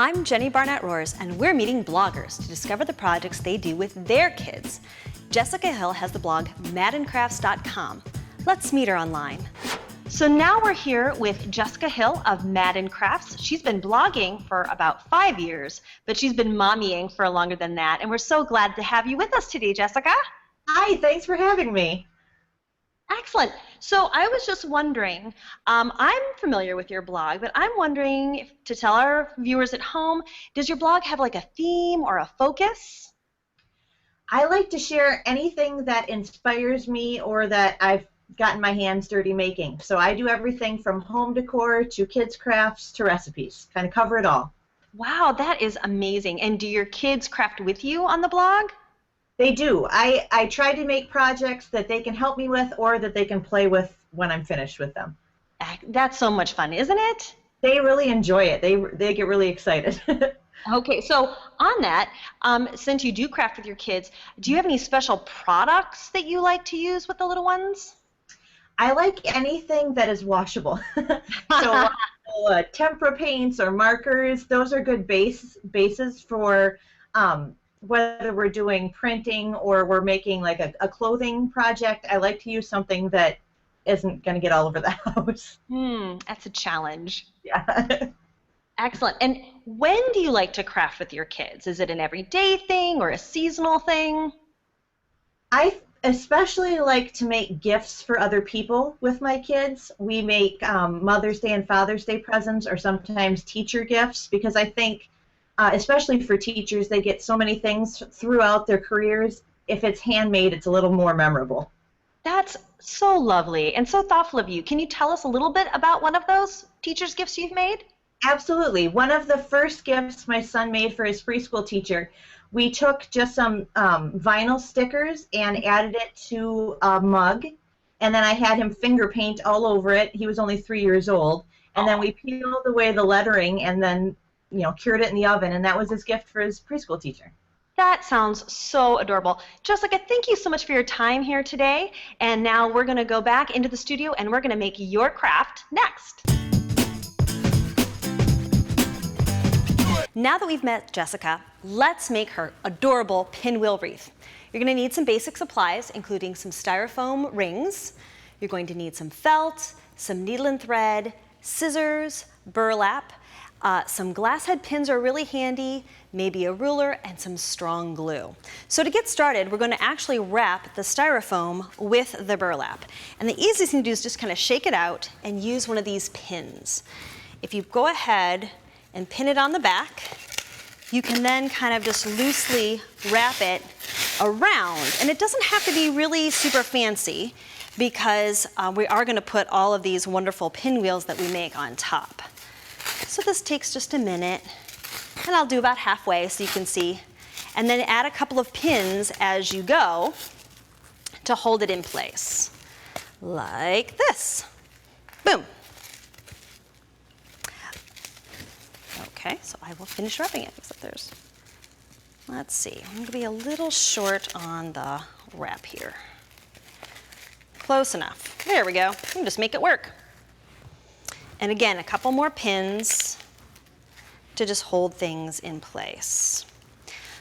I'm Jenny Barnett Rohrs, and we're meeting bloggers to discover the projects they do with their kids. Jessica Hill has the blog maddencrafts.com. Let's meet her online. So now we're here with Jessica Hill of Madden Crafts. She's been blogging for about 5 years, but she's been mommying for longer than that. And we're so glad to have you with us today, Jessica. Hi, thanks for having me. Excellent. So I was just wondering, I'm familiar with your blog, but I'm wondering to tell our viewers at home, does your blog have like a theme or a focus? I like to share anything that inspires me or that I've gotten my hands dirty making. So I do everything from home decor to kids crafts to recipes, kind of cover it all. Wow, that is amazing. And do your kids craft with you on the blog? They do. I try to make projects that they can help me with or that they can play with when I'm finished with them. That's so much fun, isn't it? They really enjoy it. They get really excited. Okay, so on that, since you do craft with your kids, do you have any special products that you like to use with the little ones? I like anything that is washable. So tempera paints or markers, those are good bases for whether we're doing printing or we're making like a clothing project. I like to use something that isn't going to get all over the house. That's a challenge. Yeah. Excellent. And when do you like to craft with your kids? Is it an everyday thing or a seasonal thing? I especially like to make gifts for other people with my kids. We make Mother's Day and Father's Day presents or sometimes teacher gifts because I think especially for teachers, they get so many things throughout their careers. If it's handmade, it's a little more memorable. That's so lovely and so thoughtful of you. Can you tell us a little bit about one of those teacher's gifts you've made? Absolutely. One of the first gifts my son made for his preschool teacher, we took just some vinyl stickers and added it to a mug, and then I had him finger paint all over it. He was only 3 years old, and then we peeled away the lettering and then cured it in the oven, and that was his gift for his preschool teacher. That sounds so adorable. Jessica, thank you so much for your time here today. And now we're going to go back into the studio and we're going to make your craft next. Now that we've met Jessica, let's make her adorable pinwheel wreath. You're going to need some basic supplies, including some styrofoam rings. You're going to need some felt, some needle and thread, scissors, burlap. Some glass head pins are really handy, maybe a ruler, and some strong glue. So to get started, we're going to actually wrap the styrofoam with the burlap. And the easiest thing to do is just kind of shake it out and use one of these pins. If you go ahead and pin it on the back, you can then kind of just loosely wrap it around. And it doesn't have to be really super fancy because we are going to put all of these wonderful pinwheels that we make on top. So this takes just a minute, and I'll do about halfway so you can see. And then add a couple of pins as you go to hold it in place, like this. Boom. Okay, so I will finish wrapping it, except there's, let's see, I'm going to be a little short on the wrap here. Close enough. There we go. You can just make it work. And again, a couple more pins to just hold things in place.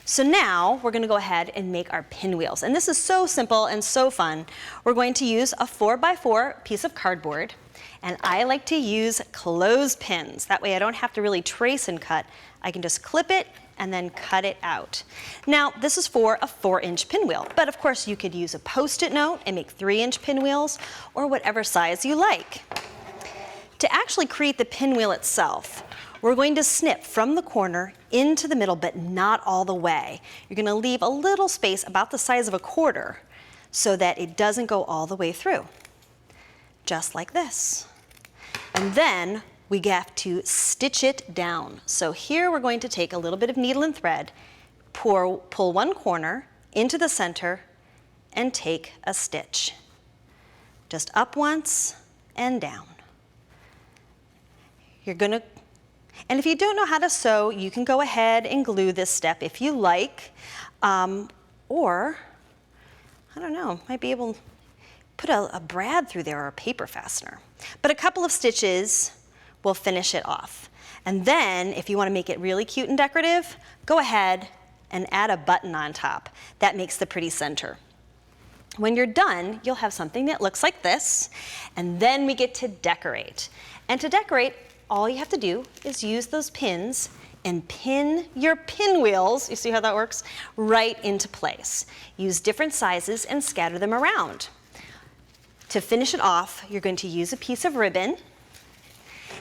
So now we're going to go ahead and make our pinwheels. And this is so simple and so fun. We're going to use a 4x4 piece of cardboard. And I like to use clothespins. That way I don't have to really trace and cut. I can just clip it and then cut it out. Now, this is for a 4-inch pinwheel. But of course, you could use a Post-it note and make 3-inch pinwheels or whatever size you like. To actually create the pinwheel itself, we're going to snip from the corner into the middle, but not all the way. You're going to leave a little space about the size of a quarter so that it doesn't go all the way through. Just like this. And then we have to stitch it down. So here we're going to take a little bit of needle and thread, pull one corner into the center, and take a stitch. Just up once and down. You're going to, and if you don't know how to sew, you can go ahead and glue this step if you like, or, I don't know, might be able to put a brad through there or a paper fastener. But a couple of stitches will finish it off. And then, if you want to make it really cute and decorative, go ahead and add a button on top. That makes the pretty center. When you're done, you'll have something that looks like this, and then we get to decorate. And to decorate, all you have to do is use those pins and pin your pinwheels, you see how that works, right into place. Use different sizes and scatter them around. To finish it off, you're going to use a piece of ribbon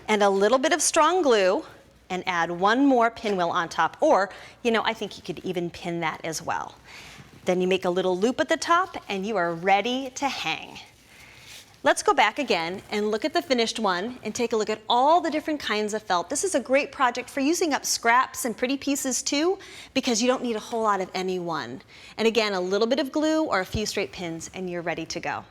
and a little bit of strong glue and add one more pinwheel on top, or, I think you could even pin that as well. Then you make a little loop at the top and you are ready to hang. Let's go back again and look at the finished one and take a look at all the different kinds of felt. This is a great project for using up scraps and pretty pieces too, because you don't need a whole lot of any one. And again, a little bit of glue or a few straight pins and you're ready to go.